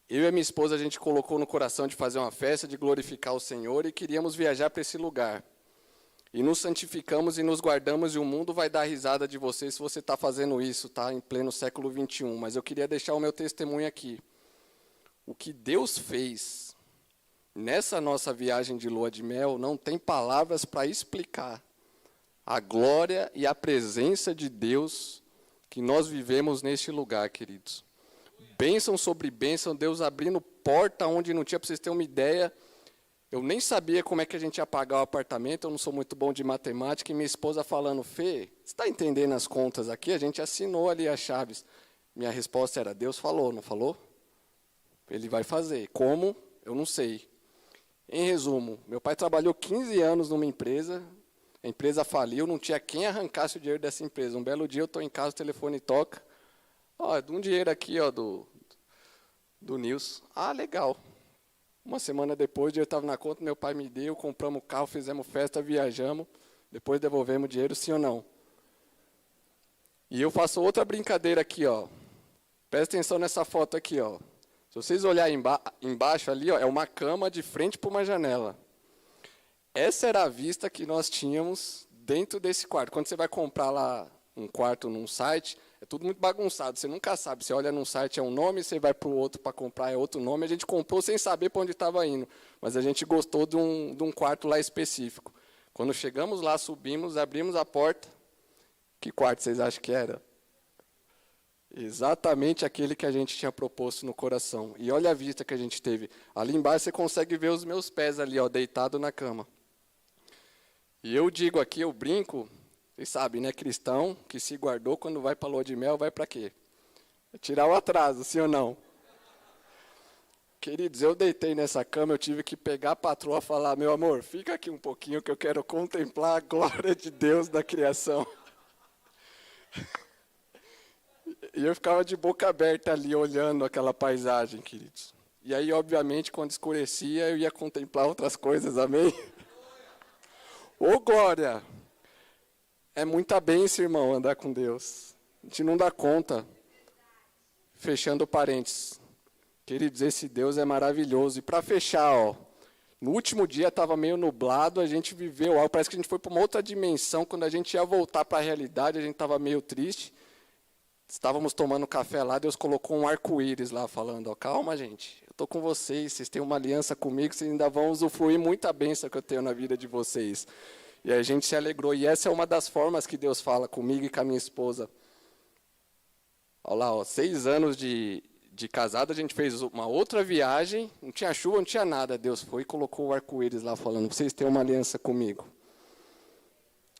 [SPEAKER 1] Eu e a minha esposa, a gente colocou no coração de fazer uma festa, de glorificar o Senhor, e queríamos viajar para esse lugar. E nos santificamos e nos guardamos, e o mundo vai dar risada de você se você está fazendo isso, tá? Em pleno século 21. Mas eu queria deixar o meu testemunho aqui. O que Deus fez nessa nossa viagem de lua de mel, não tem palavras para explicar a glória e a presença de Deus que nós vivemos neste lugar, queridos. Bênção sobre bênção, Deus abrindo porta onde não tinha, para vocês terem uma ideia. Eu nem sabia como é que a gente ia pagar o apartamento, eu não sou muito bom de matemática, e minha esposa falando, Fê, você está entendendo as contas aqui? A gente assinou ali as chaves. Minha resposta era, Deus falou, não falou? Ele vai fazer. Como? Eu não sei. Em resumo, meu pai trabalhou 15 anos numa empresa, a empresa faliu, não tinha quem arrancasse o dinheiro dessa empresa. Um belo dia eu estou em casa, o telefone toca. Ó, de um dinheiro aqui, ó, do Nilson. Ah, legal. Uma semana depois, o dinheiro estava na conta, meu pai me deu, compramos o carro, fizemos festa, viajamos, depois devolvemos o dinheiro, sim ou não? E eu faço outra brincadeira aqui, ó. Presta atenção nessa foto aqui, ó. Se vocês olharem embaixo ali, ó, é uma cama de frente para uma janela. Essa era a vista que nós tínhamos dentro desse quarto. Quando você vai comprar lá um quarto num site, é tudo muito bagunçado, você nunca sabe. Você olha num site é um nome, você vai para o outro para comprar é outro nome. A gente comprou sem saber para onde estava indo, mas a gente gostou de um quarto lá específico. Quando chegamos lá, subimos, abrimos a porta. Que quarto vocês acham que era? Exatamente aquele que a gente tinha proposto no coração. E olha a vista que a gente teve. Ali embaixo você consegue ver os meus pés ali, ó, deitado na cama. E eu digo aqui, eu brinco, vocês sabem, né, cristão, que se guardou quando vai para a lua de mel, vai para quê? Tirar o atraso, sim ou não? Queridos, eu deitei nessa cama, eu tive que pegar a patroa e falar, meu amor, fica aqui um pouquinho que eu quero contemplar a glória de Deus da criação. E eu ficava de boca aberta ali, olhando aquela paisagem, queridos. E aí, obviamente, quando escurecia, eu ia contemplar outras coisas, amém? Ô, glória! É muita bênção, irmão, andar com Deus. A gente não dá conta. Fechando parênteses. Queridos, esse Deus é maravilhoso. E para fechar, ó, no último dia estava meio nublado, a gente viveu algo, parece que a gente foi para uma outra dimensão. Quando a gente ia voltar para a realidade, a gente estava meio triste. Estávamos tomando café lá, Deus colocou um arco-íris lá, falando, ó, calma, gente, eu estou com vocês têm uma aliança comigo, vocês ainda vão usufruir muita bênção que eu tenho na vida de vocês. E a gente se alegrou, e essa é uma das formas que Deus fala comigo e com a minha esposa. Olha lá, ó, 6 anos de casado, a gente fez uma outra viagem, não tinha chuva, não tinha nada. Deus foi e colocou o arco-íris lá falando, vocês têm uma aliança comigo.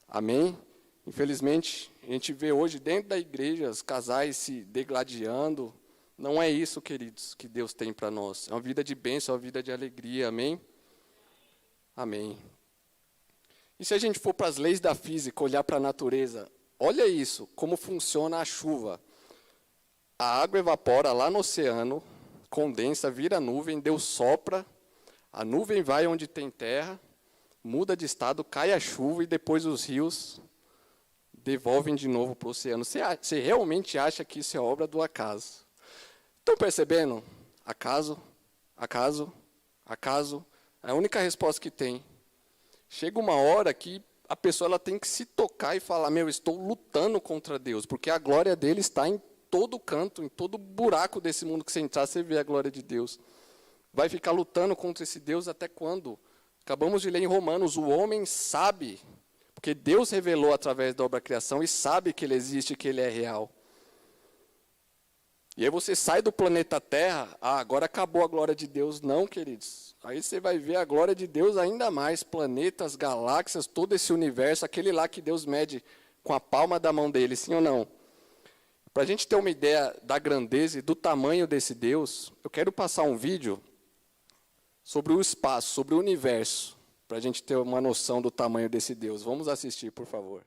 [SPEAKER 1] Amém? Infelizmente, a gente vê hoje dentro da igreja os casais se degladiando. Não é isso, queridos, que Deus tem para nós. É uma vida de bênção, é uma vida de alegria. Amém? Amém. E se a gente for para as leis da física, olhar para a natureza, olha isso, como funciona a chuva. A água evapora lá no oceano, condensa, vira nuvem, Deus sopra, a nuvem vai onde tem terra, muda de estado, cai a chuva e depois os rios devolvem de novo para o oceano. Você realmente acha que isso é obra do acaso? Estão percebendo? Acaso, acaso, acaso, é a única resposta que tem. Chega uma hora que a pessoa ela tem que se tocar e falar, meu, estou lutando contra Deus, porque a glória dele está em todo canto, em todo buraco desse mundo que você entrar, você vê a glória de Deus. Vai ficar lutando contra esse Deus até quando? Acabamos de ler em Romanos, o homem sabe, porque Deus revelou através da obra da criação e sabe que ele existe, que ele é real. E aí você sai do planeta Terra, agora acabou a glória de Deus. Não, queridos. Aí você vai ver a glória de Deus ainda mais, planetas, galáxias, todo esse universo, aquele lá que Deus mede com a palma da mão dele, sim ou não? Para a gente ter uma ideia da grandeza e do tamanho desse Deus, eu quero passar um vídeo sobre o espaço, sobre o universo, para a gente ter uma noção do tamanho desse Deus. Vamos assistir, por favor.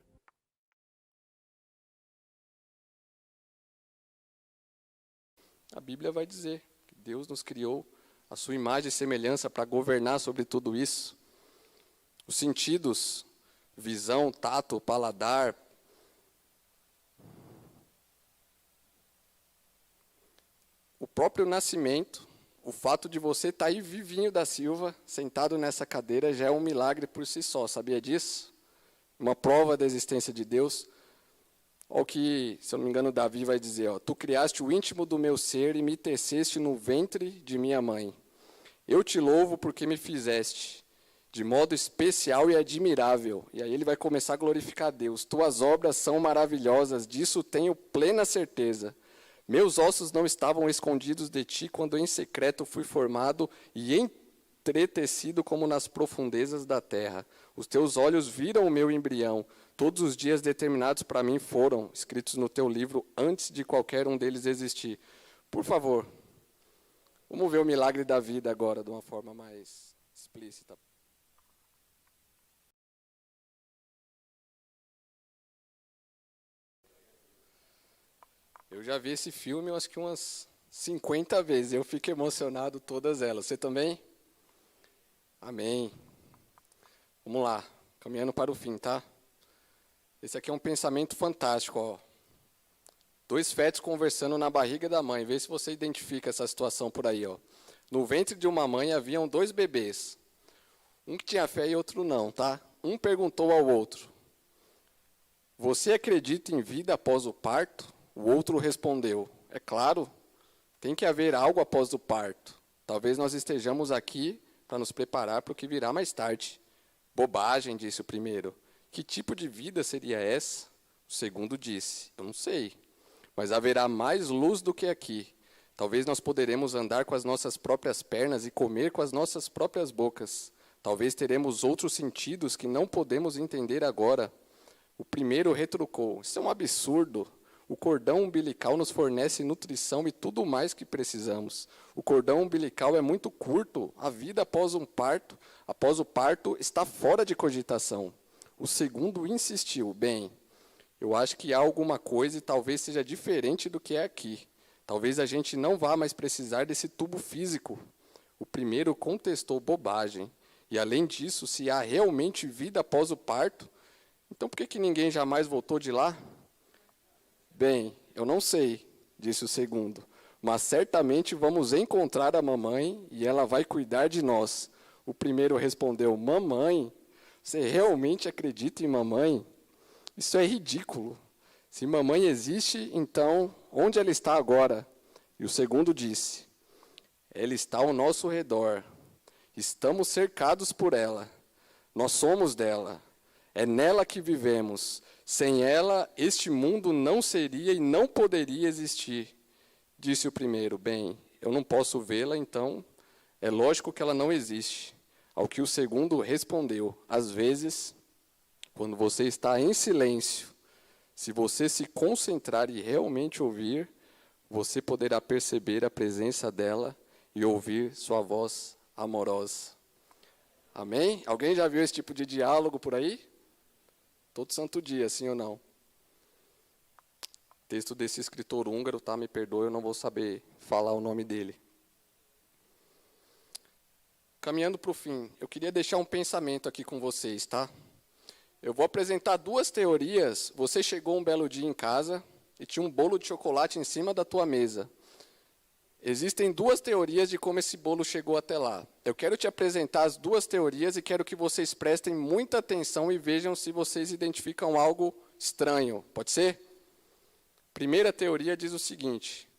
[SPEAKER 1] A Bíblia vai dizer que Deus nos criou a sua imagem e semelhança para governar sobre tudo isso. Os sentidos, visão, tato, paladar. O próprio nascimento, o fato de você estar aí vivinho da Silva, sentado nessa cadeira, já é um milagre por si só. Sabia disso? Uma prova da existência de Deus. Olha o que, se eu não me engano, Davi vai dizer, ó, tu criaste o íntimo do meu ser e me teceste no ventre de minha mãe. Eu te louvo porque me fizeste de modo especial e admirável. E aí ele vai começar a glorificar a Deus. Tuas obras são maravilhosas, disso tenho plena certeza. Meus ossos não estavam escondidos de ti quando em secreto fui formado e entretecido como nas profundezas da terra. Os teus olhos viram o meu embrião. Todos os dias determinados para mim foram escritos no teu livro antes de qualquer um deles existir. Por favor, vamos ver o milagre da vida agora de uma forma mais explícita. Eu já vi esse filme acho que umas 50 vezes. Eu fico emocionado todas elas. Você também? Amém. Vamos lá, caminhando para o fim, tá? Esse aqui é um pensamento fantástico, ó. 2 fetos conversando na barriga da mãe. Vê se você identifica essa situação por aí, ó. No ventre de uma mãe haviam 2 bebês. Um que tinha fé e outro não, tá? Um perguntou ao outro: você acredita em vida após o parto? O outro respondeu: é claro, tem que haver algo após o parto. Talvez nós estejamos aqui para nos preparar para o que virá mais tarde. Bobagem, disse o primeiro. Que tipo de vida seria essa? O segundo disse: eu não sei, mas haverá mais luz do que aqui. Talvez nós poderemos andar com as nossas próprias pernas e comer com as nossas próprias bocas. Talvez teremos outros sentidos que não podemos entender agora. O primeiro retrucou: isso é um absurdo. O cordão umbilical nos fornece nutrição e tudo mais que precisamos. O cordão umbilical é muito curto. A vida após o parto, está fora de cogitação. O segundo insistiu: bem, eu acho que há alguma coisa e talvez seja diferente do que é aqui. Talvez a gente não vá mais precisar desse tubo físico. O primeiro contestou: bobagem. E além disso, se há realmente vida após o parto, então por que ninguém jamais voltou de lá? Bem, eu não sei, disse o segundo, mas certamente vamos encontrar a mamãe e ela vai cuidar de nós. O primeiro respondeu: mamãe? Você realmente acredita em mamãe? Isso é ridículo. Se mamãe existe, então, onde ela está agora? E o segundo disse: ela está ao nosso redor. Estamos cercados por ela. Nós somos dela. É nela que vivemos. Sem ela, este mundo não seria e não poderia existir. Disse o primeiro: bem, eu não posso vê-la, então é lógico que ela não existe. Ao que o segundo respondeu: às vezes, quando você está em silêncio, se você se concentrar e realmente ouvir, você poderá perceber a presença dela e ouvir sua voz amorosa. Amém? Alguém já viu esse tipo de diálogo por aí? Todo santo dia, sim ou não? Texto desse escritor húngaro, tá? Me perdoe, eu não vou saber falar o nome dele. Caminhando para o fim, eu queria deixar um pensamento aqui com vocês, tá? Eu vou apresentar duas teorias. Você chegou um belo dia em casa e tinha um bolo de chocolate em cima da tua mesa. Existem duas teorias de como esse bolo chegou até lá. Eu quero te apresentar as duas teorias e quero que vocês prestem muita atenção e vejam se vocês identificam algo estranho. Pode ser? Primeira teoria diz o seguinte: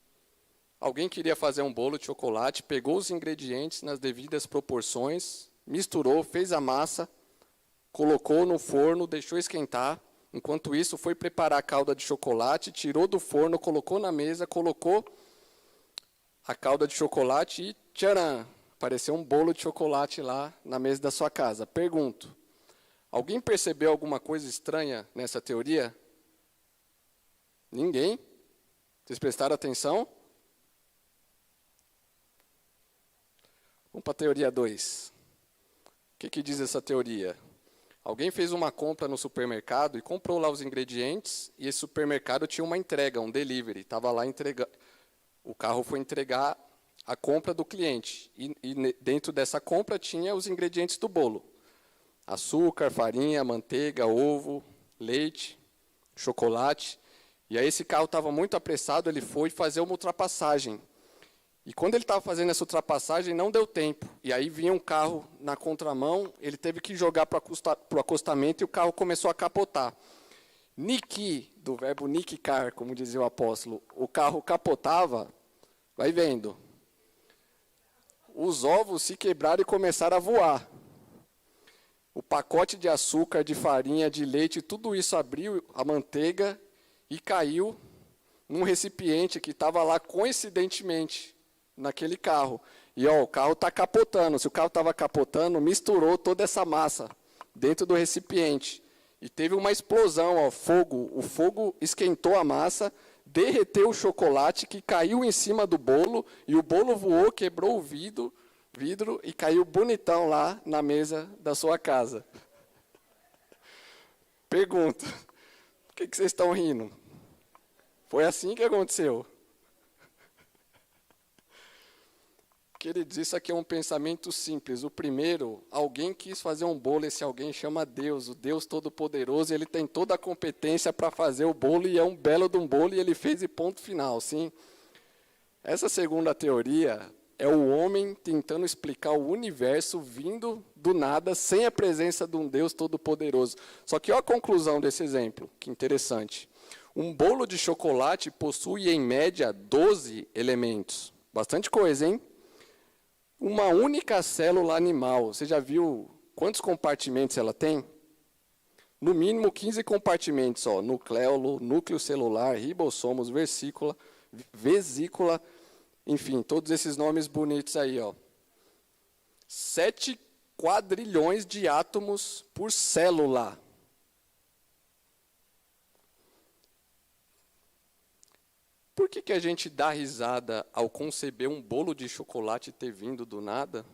[SPEAKER 1] alguém queria fazer um bolo de chocolate, pegou os ingredientes nas devidas proporções, misturou, fez a massa, colocou no forno, deixou esquentar. Enquanto isso, foi preparar a calda de chocolate, tirou do forno, colocou na mesa, colocou a calda de chocolate e, tcharam, apareceu um bolo de chocolate lá na mesa da sua casa. Pergunto, alguém percebeu alguma coisa estranha nessa teoria? Ninguém? Vocês prestaram atenção? Vamos para a teoria 2. O que diz essa teoria? Alguém fez uma compra no supermercado e comprou lá os ingredientes, e esse supermercado tinha uma entrega, um delivery. Estava lá entregando. O carro foi entregar a compra do cliente. E dentro dessa compra tinha os ingredientes do bolo: açúcar, farinha, manteiga, ovo, leite, chocolate. E aí esse carro estava muito apressado, ele foi fazer uma ultrapassagem. E quando ele estava fazendo essa ultrapassagem, não deu tempo. E aí vinha um carro na contramão, ele teve que jogar para o acostamento e o carro começou a capotar. Niki, do verbo nikicar, como dizia o apóstolo, o carro capotava, vai vendo. Os ovos se quebraram e começaram a voar. O pacote de açúcar, de farinha, de leite, tudo isso abriu, a manteiga, e caiu num recipiente que estava lá coincidentemente naquele carro. E o carro está capotando. Se o carro estava capotando, misturou toda essa massa dentro do recipiente. E teve uma explosão, fogo. O fogo esquentou a massa, derreteu o chocolate que caiu em cima do bolo, e o bolo voou, quebrou o vidro e caiu bonitão lá na mesa da sua casa. Pergunta: por que vocês estão rindo? Foi assim que aconteceu. Queridos, isso aqui é um pensamento simples. O primeiro, alguém quis fazer um bolo, esse alguém chama Deus, o Deus Todo-Poderoso, ele tem toda a competência para fazer o bolo, e é um belo de um bolo, e ele fez e ponto final, sim? Essa segunda teoria é o homem tentando explicar o universo vindo do nada, sem a presença de um Deus Todo-Poderoso. Só que olha a conclusão desse exemplo, que interessante. Um bolo de chocolate possui, em média, 12 elementos. Bastante coisa, hein? Uma única célula animal. Você já viu quantos compartimentos ela tem? No mínimo 15 compartimentos. Nucleolo, núcleo celular, ribossomos, vesícula, enfim, todos esses nomes bonitos aí. 7 quadrilhões de átomos por célula. Por que a gente dá risada ao conceber um bolo de chocolate ter vindo do nada?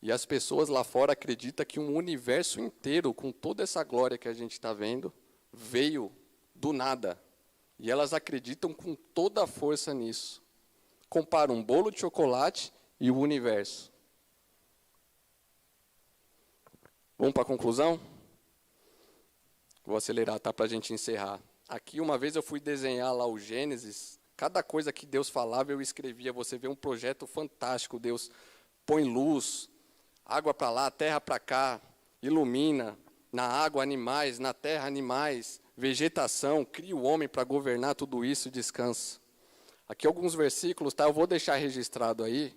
[SPEAKER 1] E as pessoas lá fora acreditam que um universo inteiro, com toda essa glória que a gente está vendo, veio do nada. E elas acreditam com toda a força nisso. Compara um bolo de chocolate e o universo. Vamos para a conclusão? Vou acelerar, tá, para a gente encerrar. Aqui, uma vez eu fui desenhar lá o Gênesis, cada coisa que Deus falava eu escrevia. Você vê um projeto fantástico, Deus põe luz, água para lá, terra para cá, ilumina, na água animais, na terra animais, vegetação, cria o homem para governar tudo isso e descansa. Aqui alguns versículos, tá? Eu vou deixar registrado aí,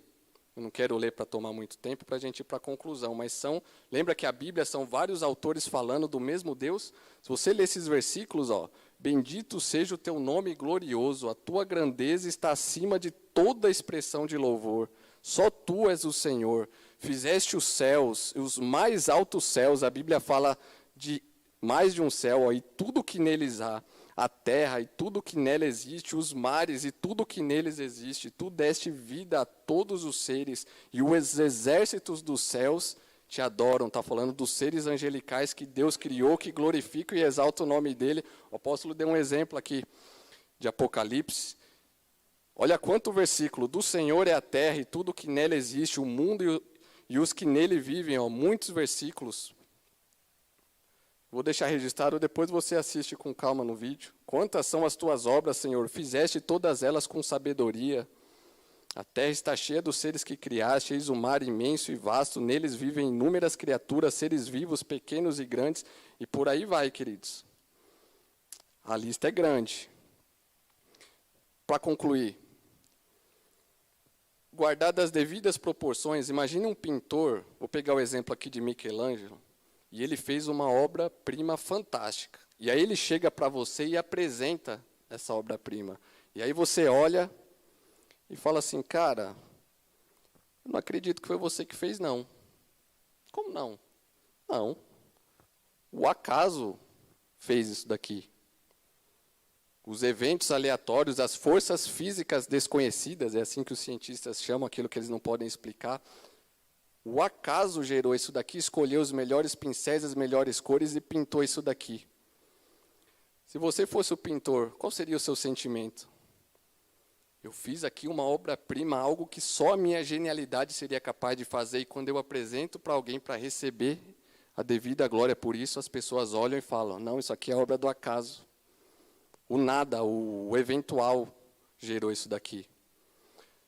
[SPEAKER 1] Eu não quero ler para tomar muito tempo para a gente ir para a conclusão, mas lembra que a Bíblia são vários autores falando do mesmo Deus? Se você ler esses versículos, bendito seja o teu nome glorioso, a tua grandeza está acima de toda expressão de louvor. Só tu és o Senhor, fizeste os céus, os mais altos céus, a Bíblia fala de mais de um céu, e tudo que neles há, a terra e tudo que nela existe, os mares e tudo que neles existe, tu deste vida a todos os seres, e os exércitos dos céus te adoram. Está falando dos seres angelicais que Deus criou, que glorificam e exaltam o nome dele. O apóstolo deu um exemplo aqui de Apocalipse. Olha quanto versículo, do Senhor é a terra e tudo que nela existe, o mundo e os que nele vivem, muitos versículos. Vou deixar registrado, depois você assiste com calma no vídeo. Quantas são as tuas obras, Senhor? Fizeste todas elas com sabedoria. A terra está cheia dos seres que criaste, eis o mar imenso e vasto, neles vivem inúmeras criaturas, seres vivos, pequenos e grandes, e por aí vai, queridos. A lista é grande. Para concluir, guardadas as devidas proporções, imagine um pintor, vou pegar o exemplo aqui de Michelangelo, e ele fez uma obra-prima fantástica. E aí ele chega para você e apresenta essa obra-prima. E aí você olha e fala assim, cara, eu não acredito que foi você que fez, não. Como não? Não. O acaso fez isso daqui. Os eventos aleatórios, as forças físicas desconhecidas, é assim que os cientistas chamam aquilo que eles não podem explicar. O acaso gerou isso daqui, escolheu os melhores pincéis, as melhores cores e pintou isso daqui. Se você fosse o pintor, qual seria o seu sentimento? Eu fiz aqui uma obra-prima, algo que só a minha genialidade seria capaz de fazer, e quando eu apresento para alguém para receber a devida glória por isso, as pessoas olham e falam, não, isso aqui é obra do acaso. O nada, o eventual gerou isso daqui.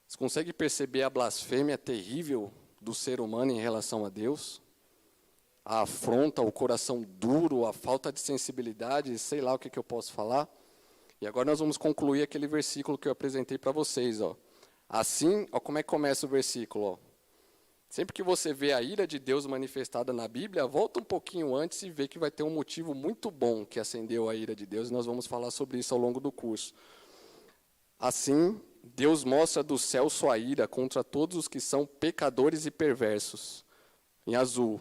[SPEAKER 1] Você consegue perceber a blasfêmia terrível do ser humano em relação a Deus? A afronta, o coração duro, a falta de sensibilidade, sei lá o que eu posso falar. E agora nós vamos concluir aquele versículo que eu apresentei para vocês. Assim, como é que começa o versículo? Sempre que você vê a ira de Deus manifestada na Bíblia, volta um pouquinho antes e vê que vai ter um motivo muito bom que acendeu a ira de Deus, e nós vamos falar sobre isso ao longo do curso. Assim, Deus mostra do céu sua ira contra todos os que são pecadores e perversos, em azul,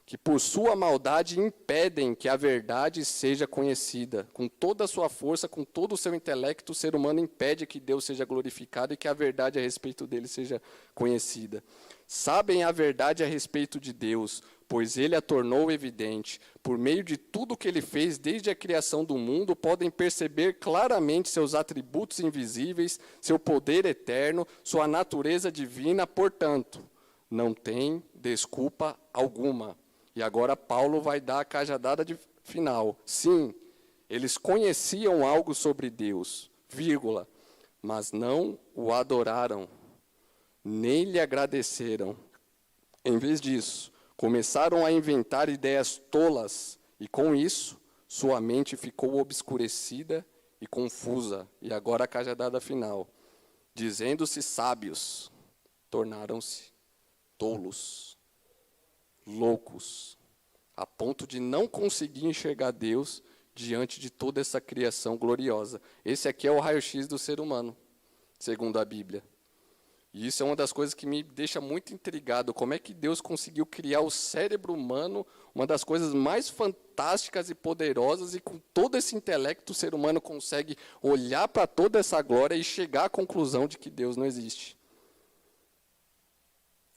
[SPEAKER 1] que por sua maldade impedem que a verdade seja conhecida. Com toda a sua força, com todo o seu intelecto, o ser humano impede que Deus seja glorificado e que a verdade a respeito dele seja conhecida. Sabem a verdade a respeito de Deus, pois ele a tornou evidente. Por meio de tudo que ele fez desde a criação do mundo, podem perceber claramente seus atributos invisíveis, seu poder eterno, sua natureza divina, portanto, não tem desculpa alguma. E agora Paulo vai dar a cajadada final. Sim, eles conheciam algo sobre Deus, vírgula, mas não o adoraram, nem lhe agradeceram. Em vez disso, começaram a inventar ideias tolas, e com isso, sua mente ficou obscurecida e confusa. E agora a cajadada final. Dizendo-se sábios, tornaram-se tolos, loucos, a ponto de não conseguir enxergar Deus diante de toda essa criação gloriosa. Esse aqui é o raio-x do ser humano, segundo a Bíblia. E isso é uma das coisas que me deixa muito intrigado. Como é que Deus conseguiu criar o cérebro humano, uma das coisas mais fantásticas e poderosas, e com todo esse intelecto o ser humano consegue olhar para toda essa glória e chegar à conclusão de que Deus não existe.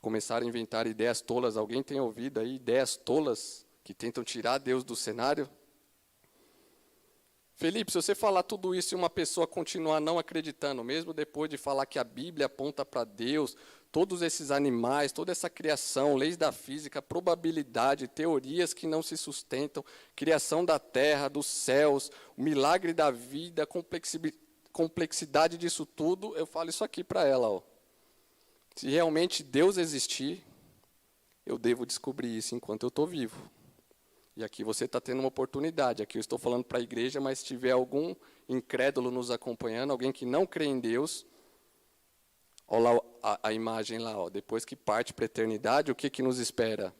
[SPEAKER 1] Começaram a inventar ideias tolas. Alguém tem ouvido aí ideias tolas que tentam tirar Deus do cenário? Felipe, se você falar tudo isso e uma pessoa continuar não acreditando, mesmo depois de falar que a Bíblia aponta para Deus, todos esses animais, toda essa criação, leis da física, probabilidade, teorias que não se sustentam, criação da terra, dos céus, o milagre da vida, complexidade disso tudo, eu falo isso aqui para ela. Se realmente Deus existir, eu devo descobrir isso enquanto eu estou vivo. E aqui você está tendo uma oportunidade. Aqui eu estou falando para a igreja, mas se tiver algum incrédulo nos acompanhando, alguém que não crê em Deus, Olha lá a imagem lá, ó. Depois que parte para a eternidade, o que nos espera?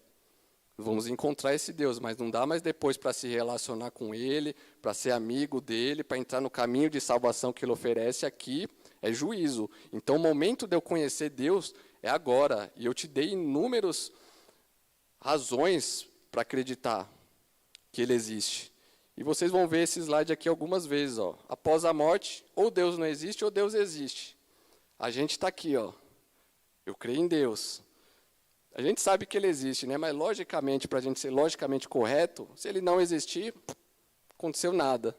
[SPEAKER 1] Vamos encontrar esse Deus, mas não dá mais depois para se relacionar com Ele, para ser amigo dEle, para entrar no caminho de salvação que Ele oferece aqui, é juízo. Então, o momento de eu conhecer Deus é agora. E eu te dei inúmeras razões para acreditar que Ele existe. E vocês vão ver esse slide aqui algumas vezes. Ó. Após a morte, ou Deus não existe, ou Deus existe. A gente está aqui, ó. Eu creio em Deus. A gente sabe que Ele existe, né? Mas logicamente, para a gente ser logicamente correto, se Ele não existir, não aconteceu nada.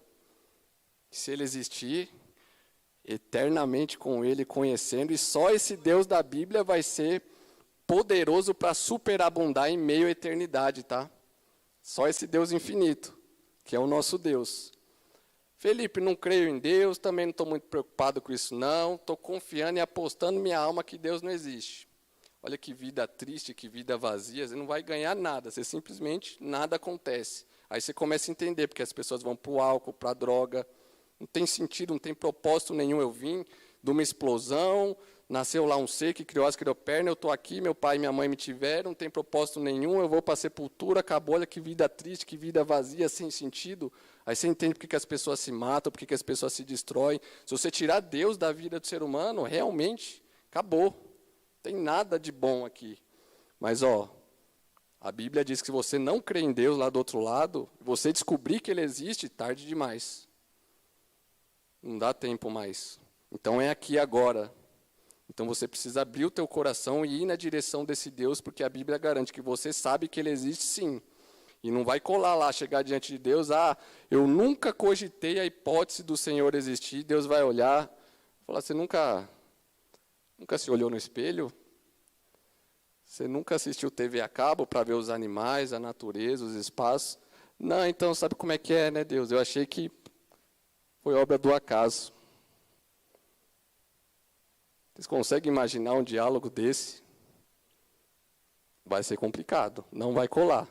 [SPEAKER 1] Se Ele existir, eternamente com Ele, conhecendo, e só esse Deus da Bíblia vai ser poderoso para superabundar em meio à eternidade, tá? Só esse Deus infinito, que é o nosso Deus. Felipe, não creio em Deus, também não estou muito preocupado com isso não, estou confiando e apostando minha alma que Deus não existe. Olha que vida triste, que vida vazia, você não vai ganhar nada, você simplesmente nada acontece. Aí você começa a entender, porque as pessoas vão para o álcool, para a droga, não tem sentido, não tem propósito nenhum. Eu vim de uma explosão, nasceu lá um ser que criou as criou perna, eu estou aqui, meu pai e minha mãe me tiveram, não tem propósito nenhum, eu vou para a sepultura, acabou, olha que vida triste, que vida vazia, sem sentido. Aí você entende por que as pessoas se matam, por que as pessoas se destroem. Se você tirar Deus da vida do ser humano, realmente, acabou. Não tem nada de bom aqui. Mas, ó, a Bíblia diz que se você não crê em Deus lá do outro lado, você descobrir que Ele existe, tarde demais. Não dá tempo mais. Então é aqui agora. Então você precisa abrir o teu coração e ir na direção desse Deus, porque a Bíblia garante que você sabe que Ele existe sim. E não vai colar lá, chegar diante de Deus, eu nunca cogitei a hipótese do Senhor existir. Deus vai olhar, falar, você nunca se olhou no espelho? Você nunca assistiu TV a cabo para ver os animais, a natureza, os espaços? Não, então sabe como é que é, né, Deus? Eu achei que foi obra do acaso. Vocês conseguem imaginar um diálogo desse? Vai ser complicado, não vai colar.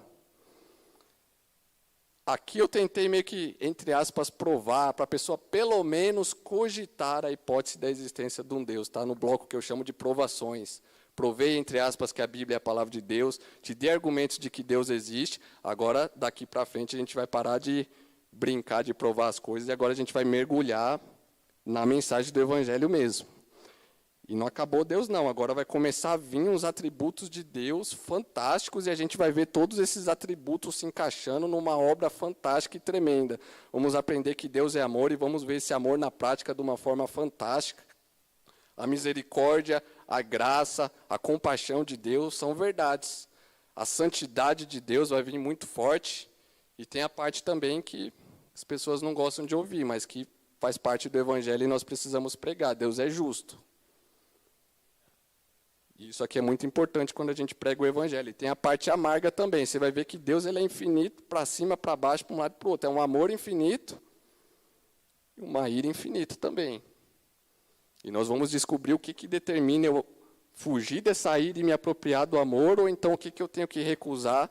[SPEAKER 1] Aqui eu tentei meio que, entre aspas, provar, para a pessoa pelo menos cogitar a hipótese da existência de um Deus. Tá? No bloco que eu chamo de provações. Provei, entre aspas, que a Bíblia é a palavra de Deus, te dei argumentos de que Deus existe, agora, daqui para frente, a gente vai parar de brincar, de provar as coisas, e agora a gente vai mergulhar na mensagem do Evangelho mesmo. E não acabou Deus, não. Agora vai começar a vir uns atributos de Deus fantásticos e a gente vai ver todos esses atributos se encaixando numa obra fantástica e tremenda. Vamos aprender que Deus é amor e vamos ver esse amor na prática de uma forma fantástica. A misericórdia, a graça, a compaixão de Deus são verdades. A santidade de Deus vai vir muito forte. E tem a parte também que as pessoas não gostam de ouvir, mas que faz parte do Evangelho e nós precisamos pregar. Deus é justo. Isso aqui é muito importante quando a gente prega o Evangelho. E tem a parte amarga também. Você vai ver que Deus ele é infinito, para cima, para baixo, para um lado e para o outro. É um amor infinito e uma ira infinita também. E nós vamos descobrir o que determina eu fugir dessa ira e me apropriar do amor, ou então o que eu tenho que recusar.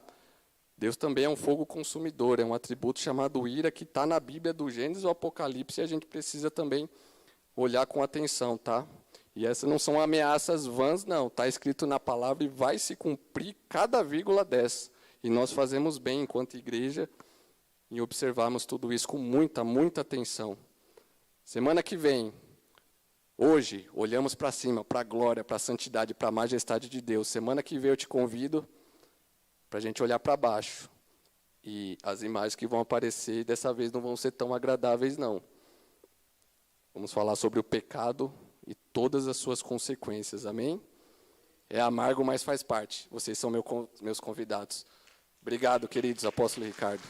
[SPEAKER 1] Deus também é um fogo consumidor, é um atributo chamado ira, que está na Bíblia do Gênesis ao Apocalipse, e a gente precisa também olhar com atenção, tá? E essas não são ameaças vãs, não. Está escrito na palavra e vai se cumprir cada vírgula dessa. E nós fazemos bem, enquanto igreja, em observarmos tudo isso com muita, muita atenção. Semana que vem, hoje, olhamos para cima, para a glória, para a santidade, para a majestade de Deus. Semana que vem eu te convido para a gente olhar para baixo. E as imagens que vão aparecer, dessa vez não vão ser tão agradáveis, não. Vamos falar sobre o pecado e todas as suas consequências, amém? É amargo, mas faz parte. Vocês são meus convidados. Obrigado, queridos, apóstolo Ricardo.